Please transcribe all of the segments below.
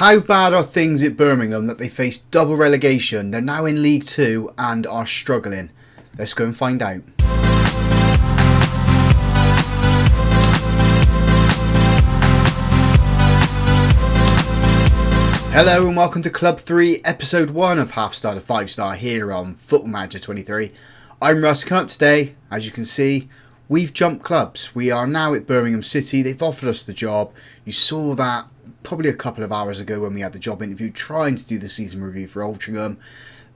How bad are things at Birmingham that they faced double relegation? They're now in League 2 and are struggling. Let's go and find out. Hello and welcome to Club 3, Episode 1 of Half Star to 5 Star here on Football Manager 23. I'm Russ. Coming up today, as you can see, we've jumped clubs. We are now at Birmingham City. They've offered us the job. You saw that probably a couple of hours ago when we had the job interview trying to do the season review for Altrincham.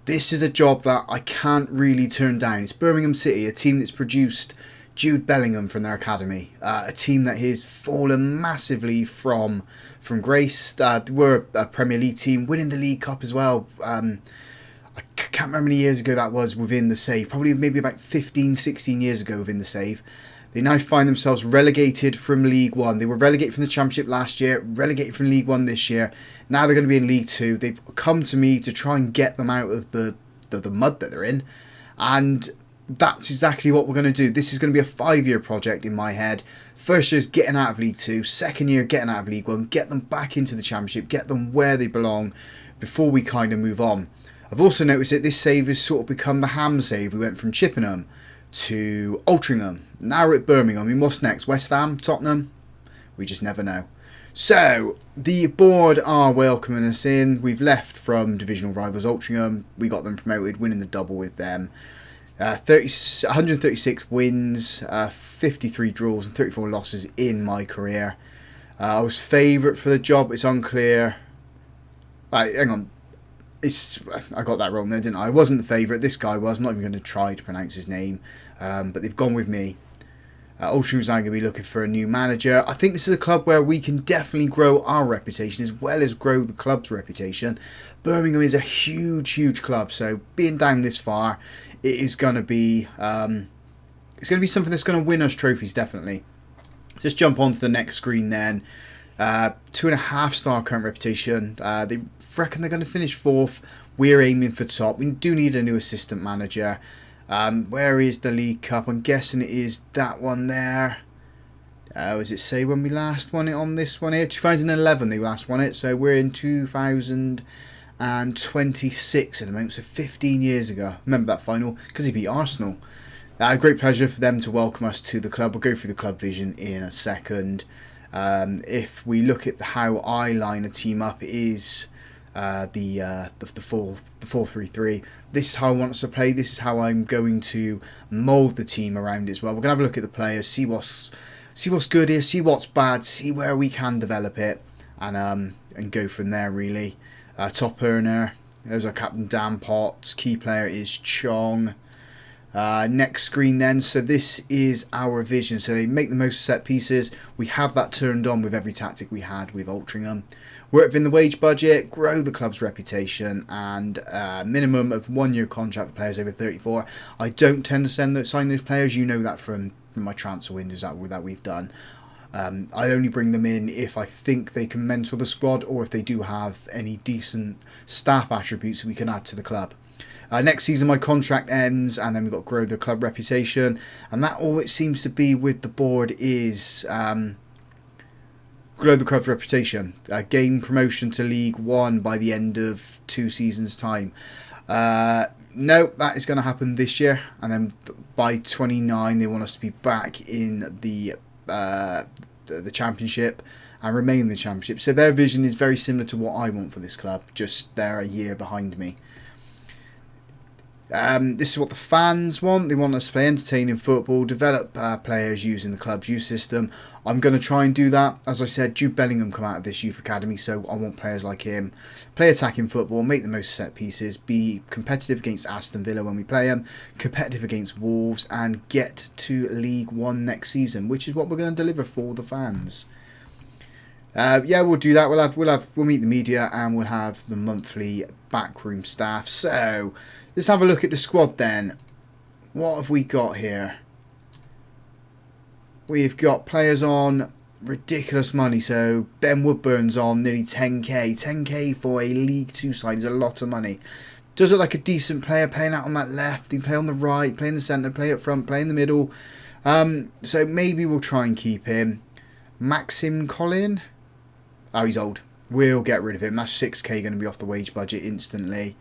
This is a job that I can't really turn down. It's Birmingham City, a team that's produced Jude Bellingham from their academy, a team that has fallen massively from grace. They were a Premier League team, winning the League Cup as well. I can't remember how many years ago that was within the save, probably maybe about 15, 16 years ago within the save. They now find themselves relegated from League 1. They were relegated from the Championship last year, relegated from League 1 this year. Now they're going to be in League 2. They've come to me to try and get them out of the mud that they're in. And that's exactly what we're going to do. This is going to be a 5-year project in my head. First year is getting out of League 2. Second year, getting out of League 1. Get them back into the Championship. Get them where they belong before we kind of move on. I've also noticed that this save has sort of become the ham save. We went from Chippenham to Altrincham. Now we're at Birmingham. I mean, what's next? West Ham? Tottenham? We just never know. So, the board are welcoming us in. We've left from divisional rivals Altrincham. We got them promoted, winning the double with them. 136 wins, 53 draws and 34 losses in my career. I was favourite for the job. It's unclear. Hang on. I got that wrong there, didn't I? I wasn't the favourite. This guy was. I'm not even going to try to pronounce his name. But they've gone with me. Altrincham are going to be looking for a new manager. I think this is a club where we can definitely grow our reputation as well as grow the club's reputation. Birmingham is a huge, huge club. So being down this far, it is going to be it's going to be something that's going to win us trophies, definitely. Just jump onto the next screen then. 2.5 star current reputation. They reckon they're going to finish 4th. We're aiming for top. We do need a new assistant manager. Where is the League Cup? I'm guessing it is that one there. Does it say when we last won it on this one here? 2011 they last won it. So we're in 2026 at the moment. So 15 years ago. Remember that final? Because he beat Arsenal. Great pleasure for them to welcome us to the club. We'll go through the club vision in a second. If we look at how I line a team up, it is the 4-3-3. This is how I want us to play. This is how I'm going to mould the team around it as well. We're going to have a look at the players, see what's good here, see what's bad, see where we can develop it, and go from there really. Top earner, there's our captain Dan Potts. Key player is Chong. Next screen then, so this is our vision. So they make the most of set pieces. We have that turned on with every tactic we had with Altrincham. Work within the wage budget, grow the club's reputation, and minimum of 1-year contract for players over 34. I don't tend to sign those players. You know that from my transfer windows that we've done. I only bring them in if I think they can mentor the squad or if they do have any decent staff attributes we can add to the club. Next season my contract ends, and then we've got to grow the club reputation, and that all it seems to be with the board is grow the club's reputation, gain promotion to League 1 by the end of 2 seasons time. No, that is going to happen this year, and then by 29 they want us to be back in the Championship and remain in the Championship. So their vision is very similar to what I want for this club, just they're a year behind me. This is what the fans want. They want us to play entertaining football, develop players using the club's youth system. I'm going to try and do that. As I said, Jude Bellingham come out of this youth academy, so I want players like him. Play attacking football, make the most of set pieces, be competitive against Aston Villa when we play them, competitive against Wolves, and get to League 1 next season, which is what we're going to deliver for the fans. Yeah, we'll do that. We'll meet the media and we'll have the monthly backroom staff. So let's have a look at the squad then. What have we got here? We've got players on ridiculous money. So Ben Woodburn's on nearly 10k. 10k for a League 2 side is a lot of money. Does look like a decent player, playing out on that left. He play on the right, play in the centre, play up front, play in the middle. So maybe we'll try and keep him. Maxim Collin. Oh, he's old. We'll get rid of him. That's 6k going to be off the wage budget instantly.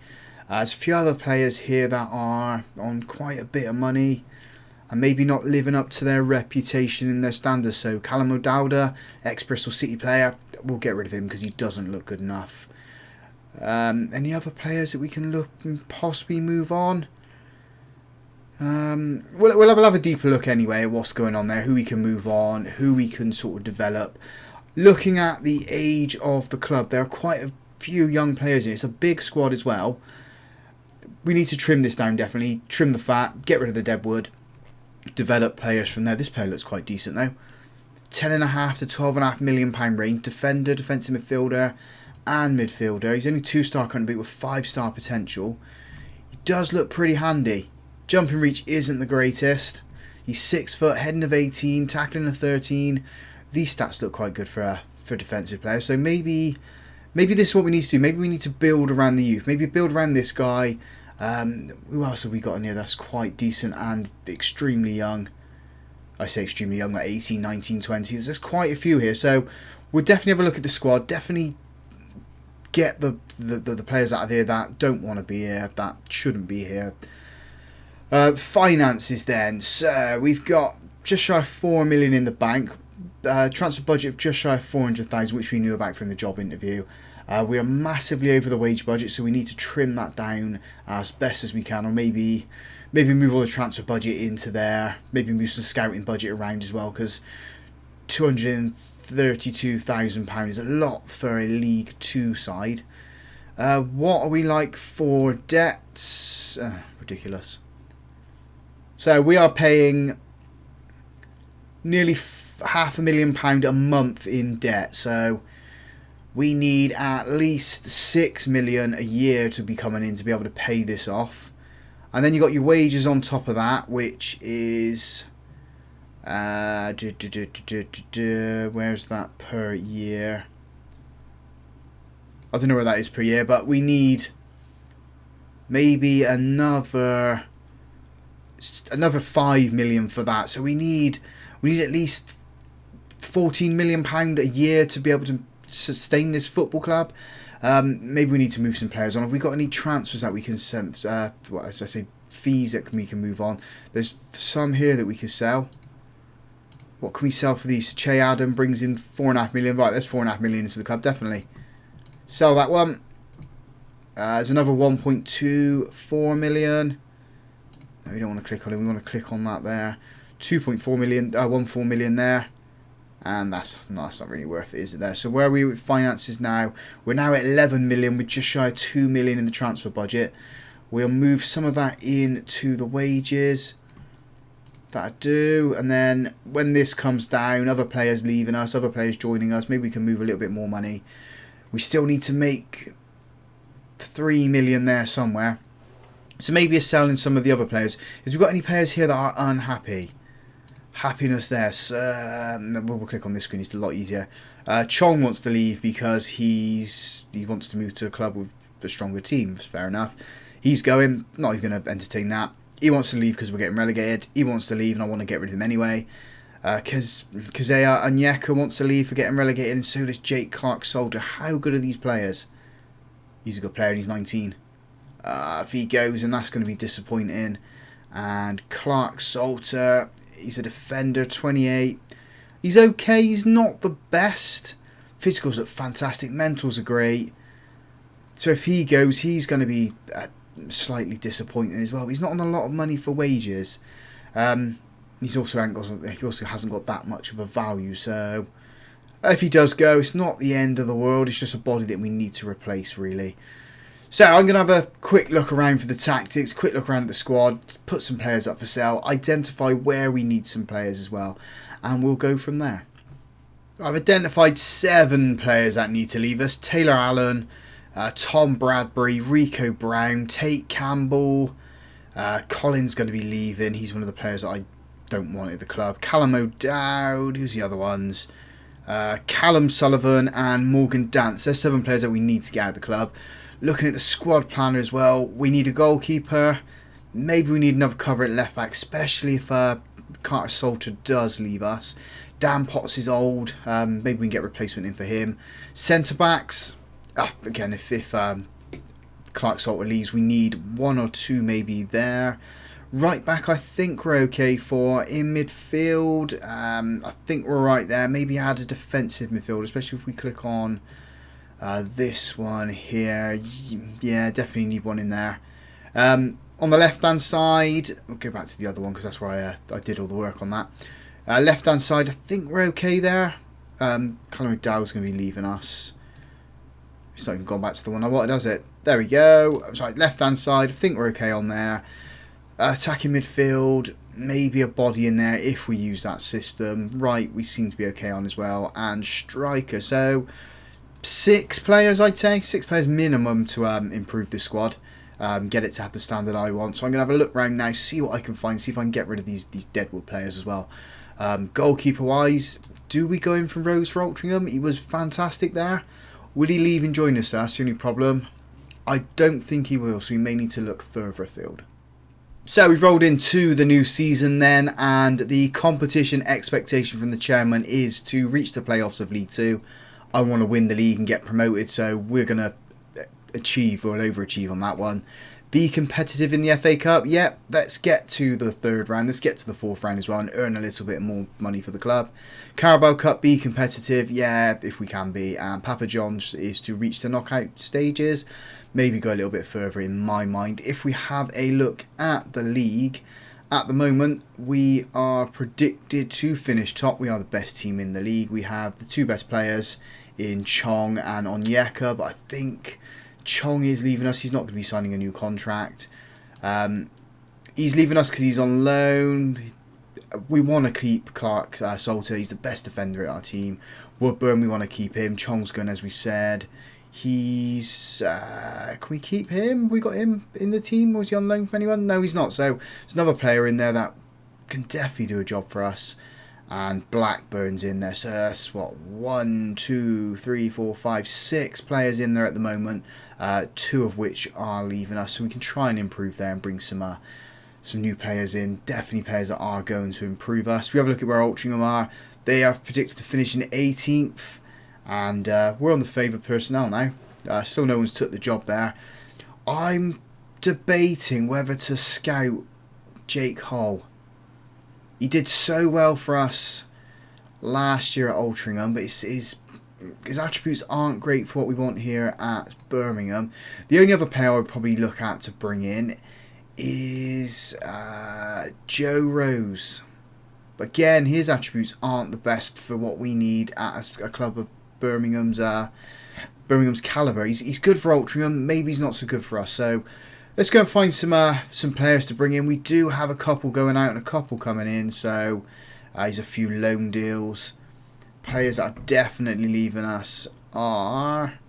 There's a few other players here that are on quite a bit of money and maybe not living up to their reputation and their standards. So Callum O'Dowda, ex-Bristol City player, we'll get rid of him because he doesn't look good enough. Any other players that we can look and possibly move on? We'll have a deeper look anyway at what's going on there, who we can move on, who we can sort of develop. Looking at the age of the club, there are quite a few young players in it. It's a big squad as well. We need to trim this down, definitely. Trim the fat, get rid of the dead wood, develop players from there. This player looks quite decent though. 10.5 to 12.5 million pound range. Defender, defensive midfielder and midfielder. He's only 2-star currently with 5-star potential. He does look pretty handy. Jumping reach isn't the greatest. He's 6 foot, heading of 18, tackling of 13. These stats look quite good for defensive players. So maybe this is what we need to do. Maybe we need to build around the youth. Maybe build around this guy. Who else have we got in here that's quite decent and extremely young? I say extremely young, like 18, 19, 20. There's quite a few here. So we'll definitely have a look at the squad. Definitely get the players out of here that don't want to be here, that shouldn't be here. Finances then. So we've got just shy of 4 million in the bank. Transfer budget of just shy of 400,000, which we knew about from the job interview. We are massively over the wage budget, so we need to trim that down as best as we can, or maybe move all the transfer budget into there. Maybe move some scouting budget around as well, because £232,000 is a lot for a League 2 side. What are we like for debts? Ridiculous. So we are paying nearly £500,000 a month in debt. So we need at least 6 million a year to be coming in to be able to pay this off. And then you got your wages on top of that, which is where's that per year? I don't know where that is per year, but we need maybe another 5 million for that. So we need at least £14 million a year to be able to sustain this football club. Maybe we need to move some players on. Have we got any transfers that we can send? Fees that we can move on. There's some here that we can sell. What can we sell for these? Che Adam brings in 4.5 million. Right, there's 4.5 million into the club, definitely. Sell that one. There's another 1.24 million. No, we don't want to click on it. We want to click on that there. 2.4 million, 1.4 million there. And that's not really worth it, is it there? So where are we with finances now? We're now at 11 million. We're just shy of 2 million in the transfer budget. We'll move some of that into the wages. That I do. And then when this comes down, other players leaving us, other players joining us, maybe we can move a little bit more money. We still need to make 3 million there somewhere. So maybe it's selling some of the other players. Has we got any players here that are unhappy? Happiness there. So, we'll click on this screen. It's a lot easier. Chong wants to leave because he wants to move to a club with a stronger team. Fair enough. He's going. Not even going to entertain that. He wants to leave because we're getting relegated. He wants to leave, and I want to get rid of him anyway. Kazea Onyeka wants to leave for getting relegated, and so does Jake Clark-Soldier. How good are these players? He's a good player, and he's 19. If he goes, and that's going to be disappointing. And Clark-Soldier, he's a defender, 28. He's okay. He's not the best. Physicals look fantastic. Mentals are great. So if he goes, he's going to be slightly disappointing as well. But he's not on a lot of money for wages. He also hasn't got that much of a value. So if he does go, it's not the end of the world. It's just a body that we need to replace, really. So I'm going to have a quick look around for the tactics, quick look around at the squad, put some players up for sale, identify where we need some players as well, and we'll go from there. I've identified 7 players that need to leave us. Taylor Allen, Tom Bradbury, Rico Brown, Tate Campbell, Colin's going to be leaving. He's one of the players that I don't want at the club. Callum O'Dowd, who's the other ones? Callum Sullivan and Morgan Dance. There's 7 players that we need to get out of the club. Looking at the squad planner as well, we need a goalkeeper. Maybe we need another cover at left back, especially if Carter Salter does leave us. Dan Potts is old. Maybe we can get a replacement in for him. Centre backs. Again, if Clark Salter leaves, we need one or two maybe there. Right back, I think we're okay for. In midfield, I think we're right there. Maybe add a defensive midfield, especially if we click on this one here. Yeah, definitely need one in there. On the left-hand side, we'll go back to the other one because that's where I did all the work on that. Left-hand side, I think we're okay there. Conor McDowell's going to be leaving us. It's not even gone back to the one I wanted, does it? There we go. Sorry, left-hand side, I think we're okay on there. Attacking midfield, maybe a body in there if we use that system. Right, we seem to be okay on as well. And striker, so 6 players, I'd say. 6 players minimum to improve this squad. Get it to have the standard I want. So I'm going to have a look around now, see what I can find, see if I can get rid of these deadwood players as well. Goalkeeper-wise, do we go in from Rose for Altrincham? He was fantastic there. Will he leave and join us? That's the only problem. I don't think he will, so we may need to look further afield. So we've rolled into the new season then, and the competition expectation from the chairman is to reach the playoffs of League 2. I want to win the league and get promoted, so we're going to achieve or overachieve on that one. Be competitive in the FA Cup. Yep, let's get to the 3rd round. Let's get to the 4th round as well and earn a little bit more money for the club. Carabao Cup, be competitive. Yeah, if we can be. And Papa John's is to reach the knockout stages. Maybe go a little bit further in my mind. If we have a look at the league, at the moment, we are predicted to finish top. We are the best team in the league. We have the 2 best players in Chong and Onyeka, but I think Chong is leaving us. He's not going to be signing a new contract. He's leaving us because he's on loan. We want to keep Clark Salter. He's the best defender at our team. Woodburn, we want to keep him. Chong's going, as we said. He's... can we keep him? We got him in the team? Was he on loan from anyone? No, he's not. So there's another player in there that can definitely do a job for us. And Blackburn's in there. So that's what, 1, 2, 3, 4, 5, 6 players in there at the moment. 2 of which are leaving us. So we can try and improve there and bring some new players in. Definitely players that are going to improve us. We have a look at where Altrincham are. They are predicted to finish in 18th. And we're on the favoured personnel now. Still no one's took the job there. I'm debating whether to scout Jake Hull. He did so well for us last year at Altrincham, but his attributes aren't great for what we want here at Birmingham. The only other player I would probably look at to bring in is Joe Rose. But again, his attributes aren't the best for what we need at a club of Birmingham's calibre. He's good for Altrincham, maybe he's not so good for us. So let's go and find some players to bring in. We do have a couple going out and a couple coming in, so there's a few loan deals. Players that are definitely leaving us are,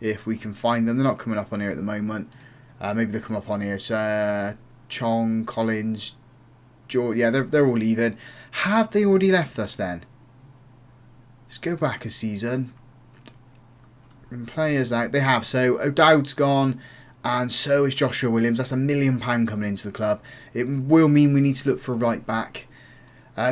if we can find them, they're not coming up on here at the moment. Maybe they'll come up on here. So Chong, Collins, George, yeah, they're all leaving. Have they already left us then? Let's go back a season. And players out, they have. So O'Dowd's gone, and so is Joshua Williams. That's £1 million coming into the club. It will mean we need to look for a right back.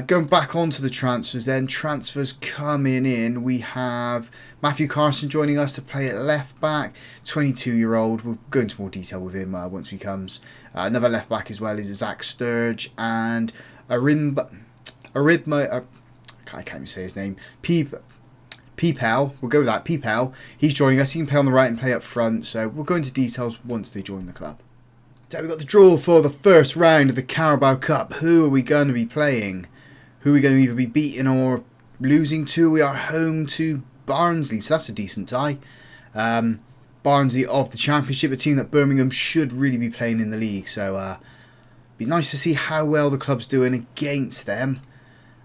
Going back onto the transfers then. Transfers coming in. We have Matthew Carson joining us to play at left back. 22-year-old. We'll go into more detail with him once he comes. Another left back as well is Zach Sturge. And Aridma... I can't even say his name. Peepel, we'll go with that. Peepel, he's joining us. He can play on the right and play up front. So we'll go into details once they join the club. So we've got the draw for the 1st round of the Carabao Cup. Who are we going to be playing? Who are we going to either be beating or losing to? We are home to Barnsley, so that's a decent tie. Barnsley of the Championship, a team that Birmingham should really be playing in the league. So be nice to see how well the club's doing against them.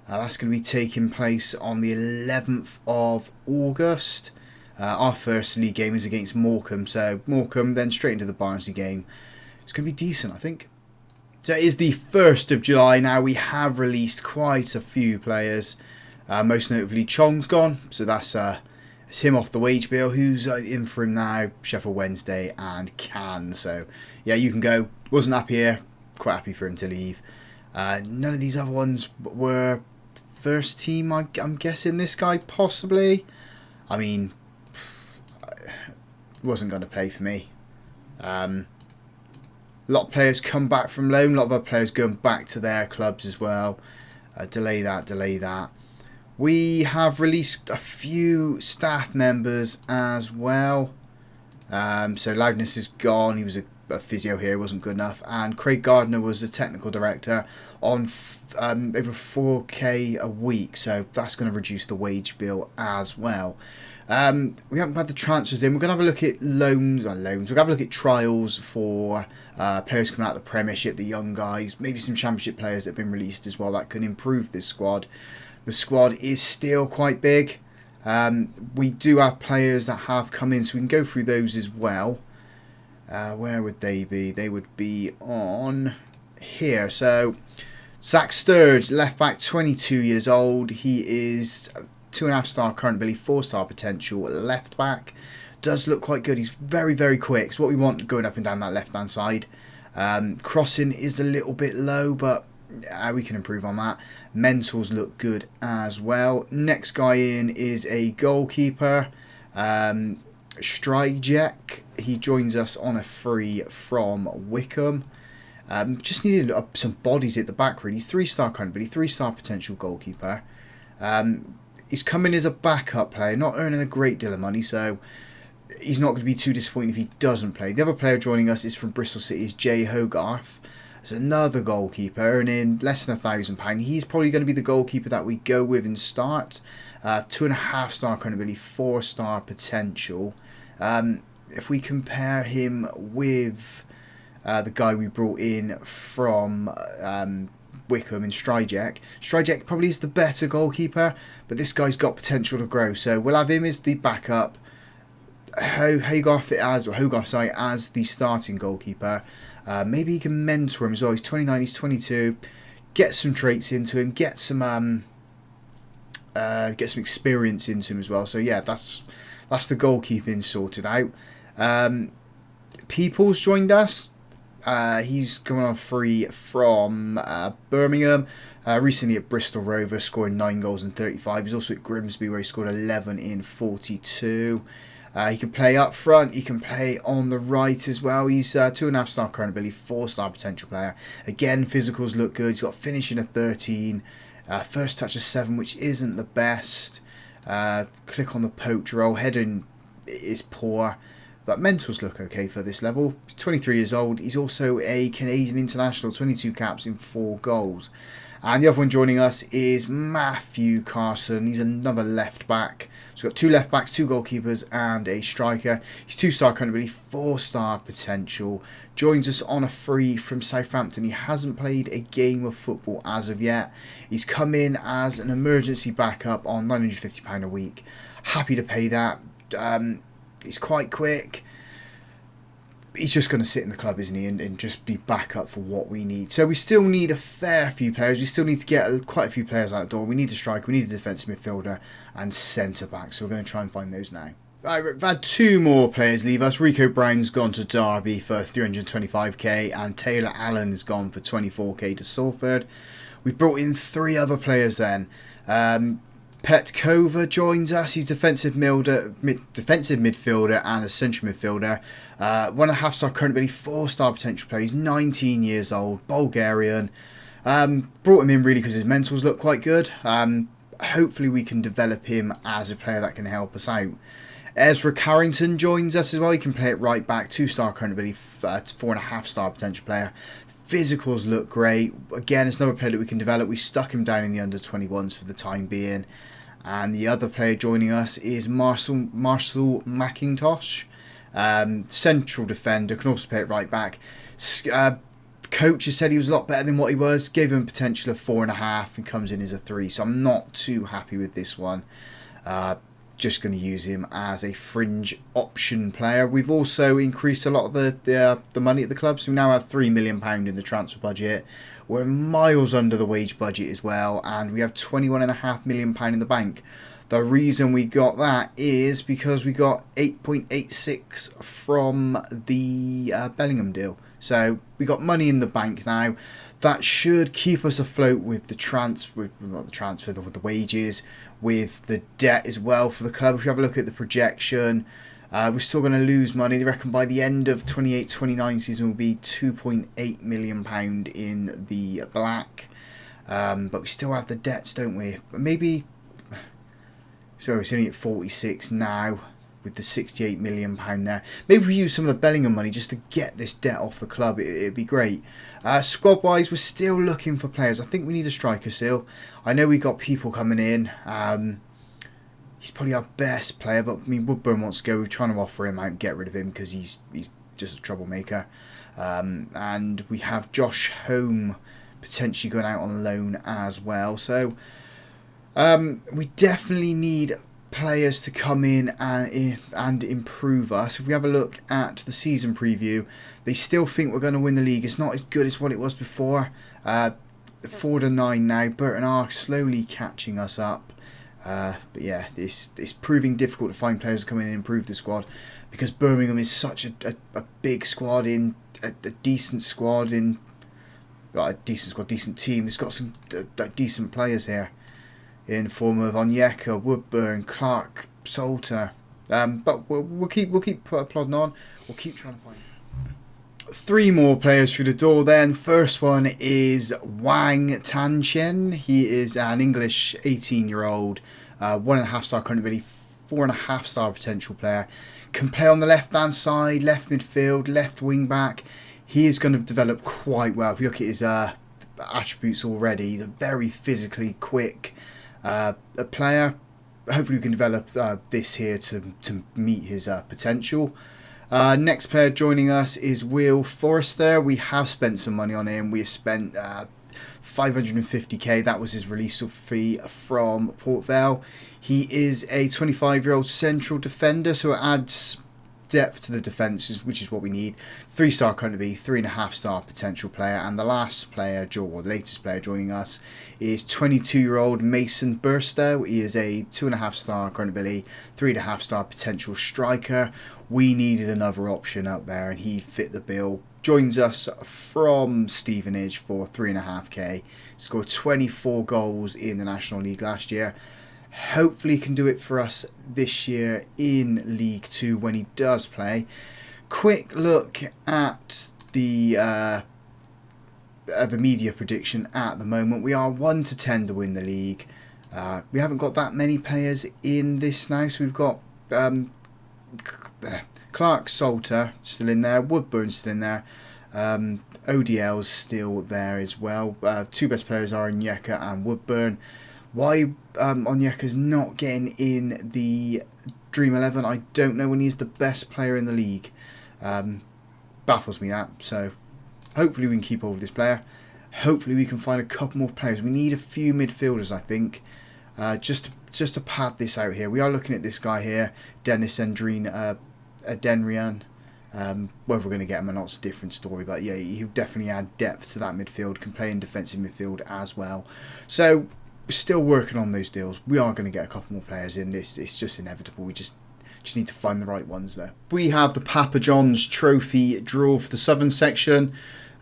That's going to be taking place on the 11th of August. Our first league game is against Morecambe. So Morecambe, then straight into the Barnsley game. It's going to be decent, I think. So it is the 1st of July now. We have released quite a few players. Most notably, Chong's gone. So that's him off the wage bill. Who's in for him now? Sheffield Wednesday and Cannes. So yeah, you can go. Wasn't happy here. Quite happy for him to leave. None of these other ones were first team, I'm guessing this guy possibly. I mean, wasn't going to play for me. A lot of players come back from loan, a lot of other players going back to their clubs as well. Delay that. We have released a few staff members as well. So Loudness is gone. He was a physio here, wasn't good enough. And Craig Gardner was the technical director on over 4k a week. So that's going to reduce the wage bill as well. We haven't had the transfers in. We're going to have a look at loans. We're going to have a look at trials for players coming out of the Premiership, the young guys, maybe some Championship players that have been released as well that can improve this squad. The squad is still quite big. We do have players that have come in, so we can go through those as well. Where would they be? They would be on here. So Zach Sturge, left back, 22 years old. He is 2.5 star current ability, 4-star potential left back. Does look quite good. He's very, very quick. It's what we want going up and down that left hand side. Crossing is a little bit low, but we can improve on that. Mentals look good as well. Next guy in is a goalkeeper, Stryjek. He joins us on a free from Wickham. Just needed some bodies at the back really. He's 3-star current, but he's 3-star potential goalkeeper. He's coming as a backup player, not earning a great deal of money, so he's not going to be too disappointed if he doesn't play. The other player joining us is from Bristol City, is Jay Hogarth. It's another goalkeeper, earning less than £1,000. He's probably going to be the goalkeeper that we go with and start. 2.5-star current ability, 4-star potential. If we compare him with the guy we brought in from Wickham and Stryjek probably is the better goalkeeper, but this guy's got potential to grow, so we'll have him as the backup. Hogarth as the starting goalkeeper. Maybe he can mentor him as well. He's 29, he's 22. Get some traits into him. Get some experience into him as well. So yeah, that's the goalkeeping sorted out. People's joined us. He's coming on free from Birmingham. Recently at Bristol Rovers, scoring 9 goals in 35. He's also at Grimsby, where he scored 11 in 42. He can play up front, he can play on the right as well. He's 2.5-star current ability, 4-star potential player. Again, physicals look good. He's got finishing of 13, first touch of 7, which isn't the best. Click on the poach roll, heading is poor, but mentals look okay for this level. He's 23 years old. He's also a Canadian international, 22 caps in 4 goals. And the other one joining us is Matthew Carson. He's another left back. So we've got 2 left backs, 2 goalkeepers, and a striker. He's 2-star current ability, 4-star potential. Joins us on a free from Southampton. He hasn't played a game of football as of yet. He's come in as an emergency backup on £950 a week. Happy to pay that. He's quite quick. He's just going to sit in the club, isn't he, and just be backup for what we need. So we still need a fair few players. We still need to get quite a few players out the door. We need a striker, we need a defensive midfielder, and centre-back. So we're going to try and find those now. Right, we've had 2 more players leave us. Rico Brown's gone to Derby for 325k, and Taylor Allen's gone for 24k to Salford. We've brought in 3 other players then. Petkova joins us. He's defensive midfielder and a central midfielder. 1.5-star current ability, 4-star potential player. He's 19 years old, Bulgarian. Brought him in really because his mentals look quite good. Hopefully we can develop him as a player that can help us out. Ezra Carrington joins us as well. He can play at right back, 2-star current ability, 4.5-star potential player. Physicals look great. Again, it's another player that we can develop. We stuck him down in the under-21s for the time being. And the other player joining us is Marcel McIntosh. Central defender, can also play at right back. Coach has said he was a lot better than what he was. Gave him a potential of 4.5 and comes in as a 3. So I'm not too happy with this one. Just going to use him as a fringe option player. We've also increased a lot of the money at the club, so we now have £3 million in the transfer budget. We're miles under the wage budget as well, and we have £21.5 million in the bank. The reason we got that is because we got 8.86 from the Bellingham deal. So we got money in the bank now. That should keep us afloat with the with the wages, with the debt as well for the club. If you have a look at the projection, we're still going to lose money. They reckon by the end of 28-29 season will be £2.8 million in the black. But we still have the debts, don't we? But maybe... So it's only at 46 now, with the £68 million there. Maybe we use some of the Bellingham money just to get this debt off the club. It'd be great. Squad-wise, we're still looking for players. I think we need a striker still. I know we got people coming in. He's probably our best player, but I mean, Woodburn wants to go. We're trying to offer him out and get rid of him because he's just a troublemaker. And we have Josh Home potentially going out on loan as well. So we definitely need players to come in and improve us. If we have a look at the season preview, they still think we're going to win the league. It's not as good as what it was before. 4-9 now. Burton are slowly catching us up. But yeah, it's proving difficult to find players to come in and improve the squad, because Birmingham is such a big squad, in a decent squad, in a decent team. It's got some decent players here in form of Onyeka, Woodburn, Clark, Salter. But we'll keep plodding on. We'll keep trying to find 3 more players through the door then. First one is Wang Tanchen. He is an English 18-year-old, 1.5 star current ability, 4.5 star potential player. Can play on the left-hand side, left midfield, left wing-back. He is going to develop quite well. If you look at his attributes already, he's a very physically quick a player. Hopefully we can develop this here to meet his potential. Next player joining us is Will Forrester. We have spent some money on him. We have spent 550k. That was his release fee from Port Vale. He is a 25-year-old central defender, so it adds depth to the defence, which is what we need. 3-star current to be, 3.5 star potential player. And the last player, or the latest player joining us, is 22-year-old Mason Burstow. He is a 2.5 star current ability, 3.5 star potential striker. We needed another option up there, and he fit the bill. Joins us from Stevenage for 3.5k. Scored 24 goals in the National League last year. Hopefully he can do it for us this year in League 2 when he does play. Quick look at the media prediction at the moment. We are 1-10 to win the league. We haven't got that many players in this now, so we've got Clark, Salter still in there, Woodburn still in there, ODL's still there as well. 2 best players are Onyeka and Woodburn. Why Onyeka's not getting in the Dream 11, I don't know, when he's the best player in the league. Baffles me that. So hopefully we can keep hold of this player. Hopefully we can find a couple more players. We need a few midfielders, I think, just to pad this out here. We are looking at this guy here, Dennis Adrian. Whether we're going to get him or not is a different story, but yeah, he'll definitely add depth to that midfield. Can play in defensive midfield as well. So we're still working on those deals. We are going to get a couple more players in. It's just inevitable. We just need to find the right ones there. We have the Papa John's Trophy draw for the Southern section.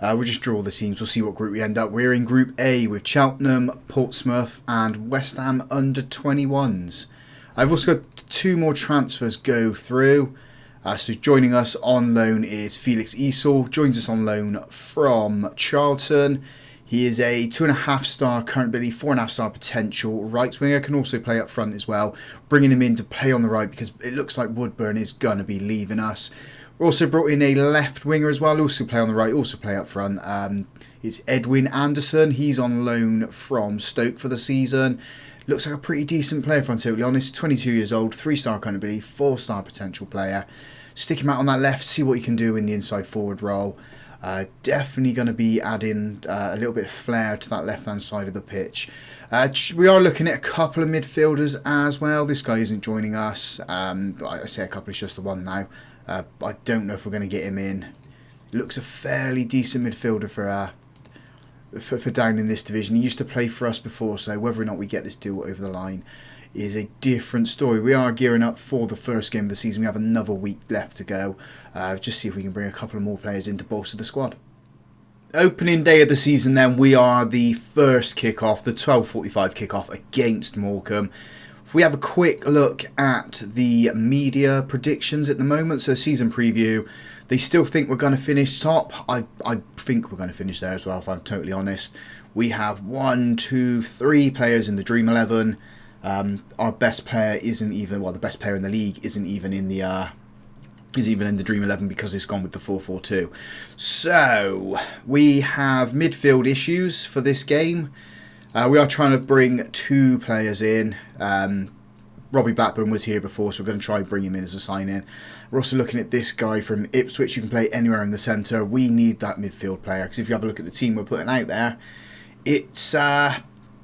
We'll just draw the teams. We'll see what group we end up. We're in Group A with Cheltenham, Portsmouth and West Ham under 21s. I've also got 2 more transfers go through. So joining us on loan is Felix Esau. Joins us on loan from Charlton. He is a 2.5 star current ability, 4.5 star potential right winger. Can also play up front as well. Bringing him in to play on the right because it looks like Woodburn is going to be leaving us. We also brought in a left winger as well. Also play on the right, also play up front. It's Edwin Anderson. He's on loan from Stoke for the season. Looks like a pretty decent player, if I'm totally honest. 22 years old, 3-star current ability, 4-star potential player. Stick him out on that left, see what he can do in the inside forward role. Definitely going to be adding a little bit of flair to that left-hand side of the pitch. We are looking at a couple of midfielders as well. This guy isn't joining us. I say a couple, it's just the one now. I don't know if we're going to get him in. Looks a fairly decent midfielder for down in this division. He used to play for us before, so whether or not we get this deal over the line is a different story. We are gearing up for the first game of the season. We have another week left to go. Just see if we can bring a couple of more players in to bolster the squad. Opening day of the season then, we are the first kickoff, the 12:45 kickoff against Morecambe. If we have a quick look at the media predictions at the moment, so season preview, they still think we're going to finish top. I think we're going to finish there as well, if I'm totally honest. We have 1, 2, 3 players in the Dream 11. Our best player isn't even, well, the best player in the league isn't even in the Dream 11 because it's gone with the 4-4-2. So we have midfield issues for this game. We are trying to bring 2 players in. Robbie Blackburn was here before, so we're going to try and bring him in as a sign-in. We're also looking at this guy from Ipswich. You can play anywhere in the centre. We need that midfield player, because if you have a look at the team we're putting out there, it's a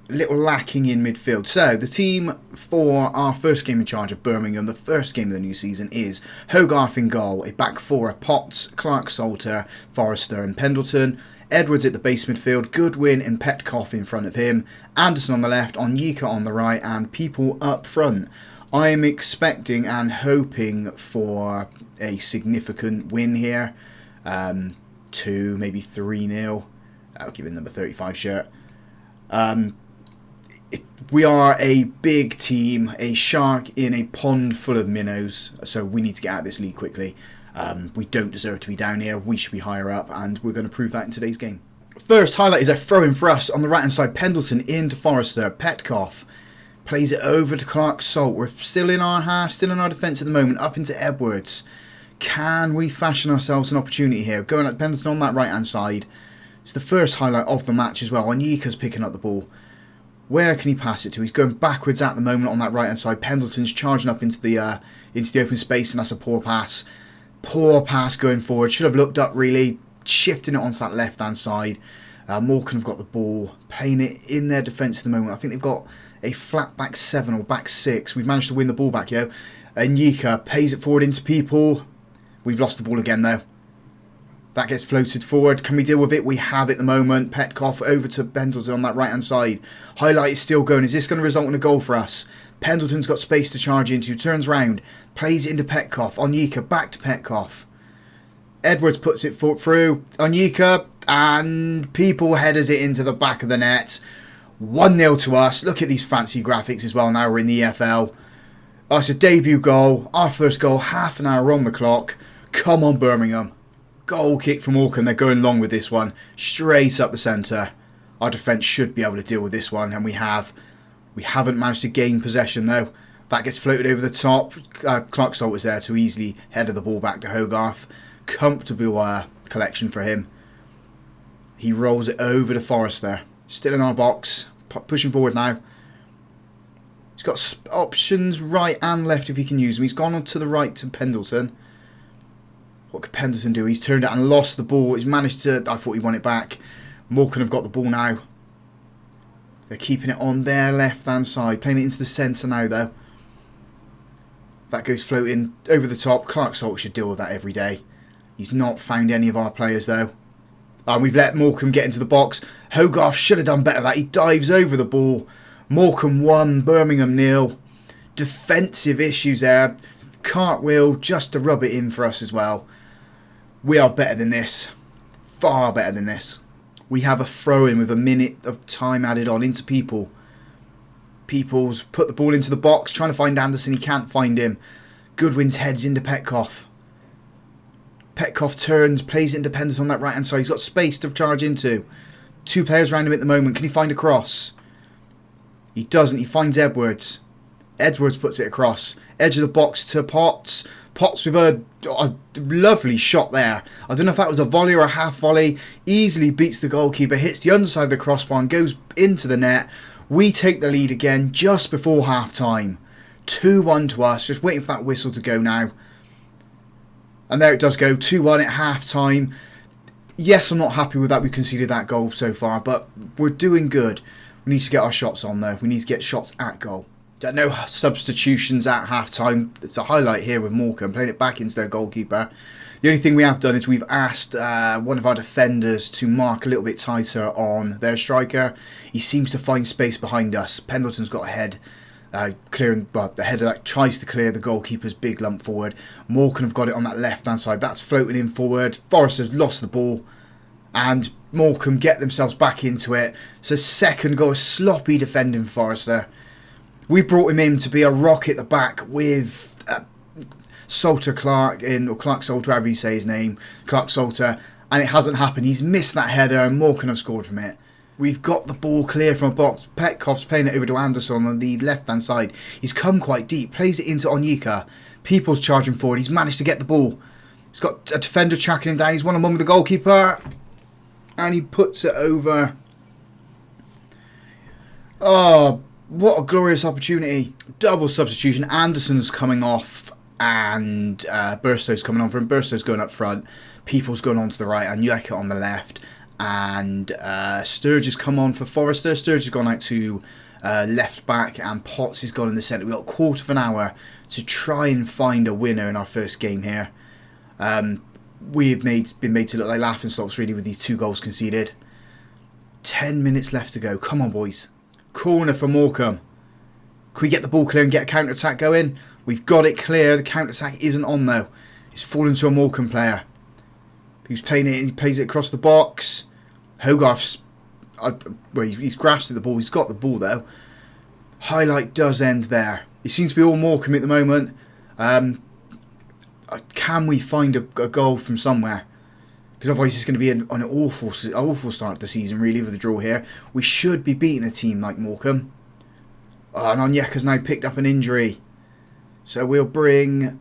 little lacking in midfield. So the team for our first game in charge of Birmingham, the first game of the new season, is Hogarth in goal, a back 4 of Potts, Clark Salter, Forrester and Pendleton, Edwards at the base midfield, Goodwin and Petkoff in front of him, Anderson on the left, Onyeka on the right, and people up front. I am expecting and hoping for a significant win here. 2, maybe 3-0. I'll give it number 35 shirt. We are a big team, a shark in a pond full of minnows, so we need to get out of this league quickly. We don't deserve to be down here. We should be higher up, and we're going to prove that in today's game. First highlight is a throw-in for us on the right-hand side. Pendleton into Forrester. Petkoff plays it over to Clark Salt. We're still in our half, still in our defence at the moment. Up into Edwards. Can we fashion ourselves an opportunity here? Going at Pendleton on that right-hand side. It's the first highlight of the match as well. Onyeka's picking up the ball. Where can he pass it to? He's going backwards at the moment on that right-hand side. Pendleton's charging up into the open space, and that's a poor pass. Poor pass going forward. Should have looked up, really. Shifting it onto that left-hand side. Morecambe have got the ball. Playing it in their defence at the moment. I think they've got a flat back 7 or back 6. We've managed to win the ball back, yo. Onyeka pays it forward into people. We've lost the ball again, though. That gets floated forward. Can we deal with it? We have it at the moment. Petkoff over to Pendleton on that right-hand side. Highlight is still going. Is this going to result in a goal for us? Pendleton's got space to charge into. Turns round. Plays it into Petkoff. Onyeka back to Petkoff. Edwards puts it through. Onyeka. And people headers it into the back of the net. 1-0 to us. Look at these fancy graphics as well. Now we're in the EFL. Oh, it's a debut goal. Our first goal. Half an hour on the clock. Come on, Birmingham. Goal kick from Morecambe. They're going long with this one. Straight up the centre. Our defence should be able to deal with this one. And we have. We haven't managed to gain possession though. That gets floated over the top. Clark Salt was there to easily header the ball back to Hogarth. Comfortable collection for him. He rolls it over to Forrester. Still in our box. Pushing forward now. He's got options right and left if he can use them. He's gone on to the right to Pendleton. What could Pendleton do? He's turned out and lost the ball. He's managed to... I thought he won it back. Morecambe have got the ball now. They're keeping it on their left-hand side. Playing it into the centre now, though. That goes floating over the top. Clark Salt should deal with that every day. He's not found any of our players, though. We've let Morecambe get into the box. Hogarth should have done better that. He dives over the ball. Morecambe 1, Birmingham 0. Defensive issues there. Cartwheel just to rub it in for us as well. We are better than this. Far better than this. We have a throw-in with a minute of time added on into people. People's put the ball into the box, trying to find Anderson. He can't find him. Goodwin's heads into Petkoff. Petkoff turns, plays it independent on that right-hand side. He's got space to charge into. 2 players around him at the moment. Can he find a cross? He doesn't. He finds Edwards. Edwards puts it across. Edge of the box to Potts. Potts with a lovely shot there. I don't know if that was a volley or a half volley. Easily beats the goalkeeper. Hits the underside of the crossbar and goes into the net. We take the lead again just before half time. 2-1 to us. Just waiting for that whistle to go now. And there it does go. 2-1 at half time. Yes, I'm not happy with that. We conceded that goal so far. But we're doing good. We need to get our shots on though. We need to get shots at goal. No substitutions at half-time. It's a highlight here with Morecambe playing it back into their goalkeeper. The only thing we have done is we've asked one of our defenders to mark a little bit tighter on their striker. He seems to find space behind us. Pendleton's got a head Clearing, well, the header that tries to clear the goalkeeper's big lump forward. Morecambe have got it on that left-hand side. That's floating in forward. Forest has lost the ball. And Morecambe get themselves back into it. So second goal, sloppy defending Forrester. We brought him in to be a rock at the back with Salter Clark in, or Clark Salter, however you say his name. Clark Salter. And it hasn't happened. He's missed that header and Morecambe have scored from it. We've got the ball clear from a box. Petkoff's playing it over to Anderson on the left-hand side. He's come quite deep. Plays it into Onyeka. People's charging forward. He's managed to get the ball. He's got a defender tracking him down. He's one-on-one with the goalkeeper. And he puts it over. Oh, what a glorious opportunity. Double substitution. Anderson's coming off. And Burstow's coming on for him. Burstow's going up front. People's going on to the right. And Onyeka on the left. And Sturge has come on for Forrester. Sturge has gone out to left back, and Potts has gone in the centre. We've got a quarter of an hour to try and find a winner in our first game here. We've been made to look like laughing stocks really with these 2 goals conceded. 10 minutes left to go. Come on, boys. Corner for Morecambe. Can we get the ball clear and get a counter-attack going? We've got it clear. The counter-attack isn't on though. It's fallen to a Morecambe player. He's playing it. He plays it across the box. Hogarth's, well, he's grasped at the ball. He's got the ball though. Highlight does end there. It seems to be all Morecambe at the moment. Can we find a goal from somewhere? Because otherwise it's going to be an awful start to the season really with the draw here. We should be beating a team like Morecambe. Oh, and Onyeka's now picked up an injury, so we'll bring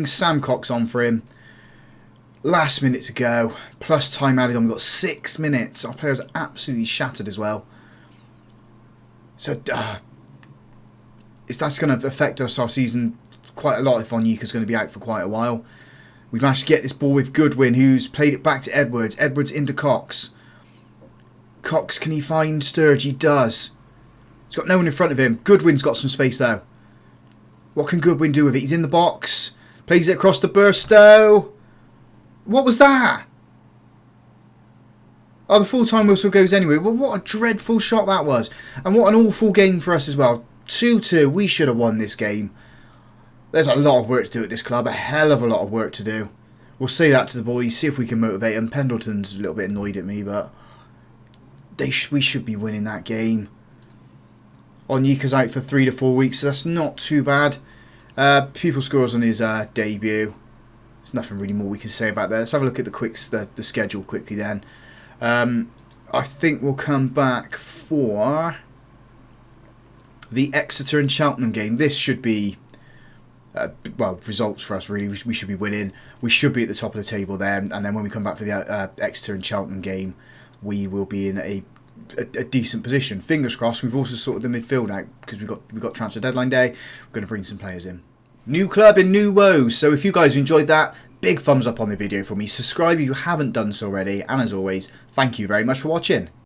Sam Cox on for him. Last minute to go, plus time added on. We've got 6 minutes. Our players are absolutely shattered as well. So that's going to affect us our season quite a lot if Onyeka's going to be out for quite a while. We've managed to get this ball with Goodwin, who's played it back to Edwards. Edwards into Cox. Cox, can he find Sturge? He does. He's got no one in front of him. Goodwin's got some space though. What can Goodwin do with it? He's in the box. Plays it across to Burstow. What was that? Oh, the full-time whistle goes anyway. Well, what a dreadful shot that was. And what an awful game for us as well. 2-2. We should have won this game. There's a lot of work to do at this club. A hell of a lot of work to do. We'll say that to the boys. See if we can motivate them. Pendleton's a little bit annoyed at me, but we should be winning that game. Onyeka's out for 3 to 4 weeks, so that's not too bad. Pupil scores on his debut. There's nothing really more we can say about that. Let's have a look at the schedule quickly then. I think we'll come back for the Exeter and Cheltenham game. This should be, well, results for us really. We should be winning. We should be at the top of the table there. And then when we come back for the Exeter and Cheltenham game, we will be in a decent position. Fingers crossed. We've also sorted the midfield out because we've got transfer deadline day. We're going to bring some players in. New club in new woes. So if you guys enjoyed that, big thumbs up on the video for me. Subscribe if you haven't done so already. And as always, thank you very much for watching.